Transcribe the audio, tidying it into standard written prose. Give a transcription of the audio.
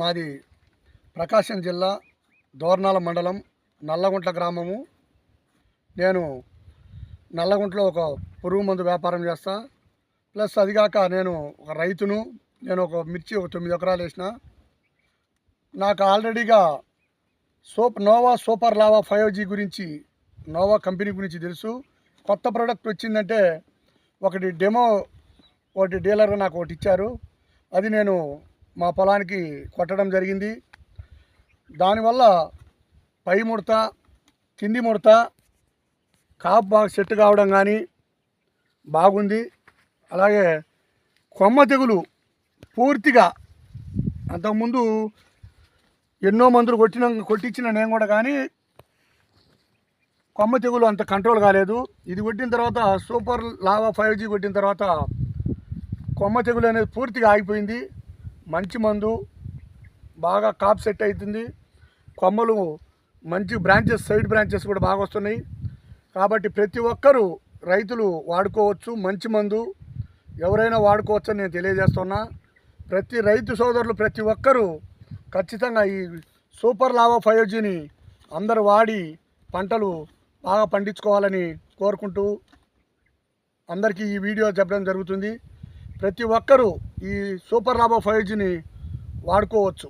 మాది ప్రకాశం జిల్లా దోర్నాల మండలం నల్లగుంట్ల గ్రామము. నేను నల్లగుంటలో ఒక పురుగు మందు వ్యాపారం చేస్తా. ప్లస్ అదిగాక నేను ఒక రైతును. నేను ఒక మిర్చి 9 ఎకరాలు వేసిన. నాకు ఆల్రెడీగా నోవా సూపర్ లావా 5G గురించి, నోవా కంపెనీ గురించి తెలుసు. కొత్త ప్రోడక్ట్ వచ్చిందంటే ఒకటి డెమో, ఒకటి డీలర్ నాకు ఒకటి ఇచ్చారు. అది నేను మా పొలానికి కొట్టడం జరిగింది. దానివల్ల పై ముడత, కింది ముడత, కాపు బాగా సెట్ కావడం కానీ బాగుంది. అలాగే కొమ్మ తెగులు పూర్తిగా, అంతకుముందు ఎన్నో మందులు కొట్టించిన నేను కూడా, కానీ కొమ్మ తెగులు అంత కంట్రోల్ కాలేదు. ఇది కొట్టిన తర్వాత సూపర్ లావా 5G కొట్టిన తర్వాత కొమ్మ తెగులు అనేది పూర్తిగా ఆగిపోయింది. మంచి మందు, బాగా కాప్ సెట్ అవుతుంది. కొమ్మలు మంచి బ్రాంచెస్, సైడ్ బ్రాంచెస్ కూడా బాగా వస్తున్నాయి. కాబట్టి ప్రతి ఒక్కరూ రైతులు వాడుకోవచ్చు. మంచి మందు ఎవరైనా వాడుకోవచ్చు అని నేను తెలియజేస్తున్నా. ప్రతి రైతు సోదరులు ప్రతి ఒక్కరూ ఖచ్చితంగా ఈ సూపర్ లావా 5Gని అందరూ వాడి పంటలు బాగా పండించుకోవాలని కోరుకుంటూ అందరికీ ఈ వీడియో చెప్పడం జరుగుతుంది. ప్రతి ఒక్కరూ ఈ సూపర్ లావా 5Gని వాడుకోవచ్చు.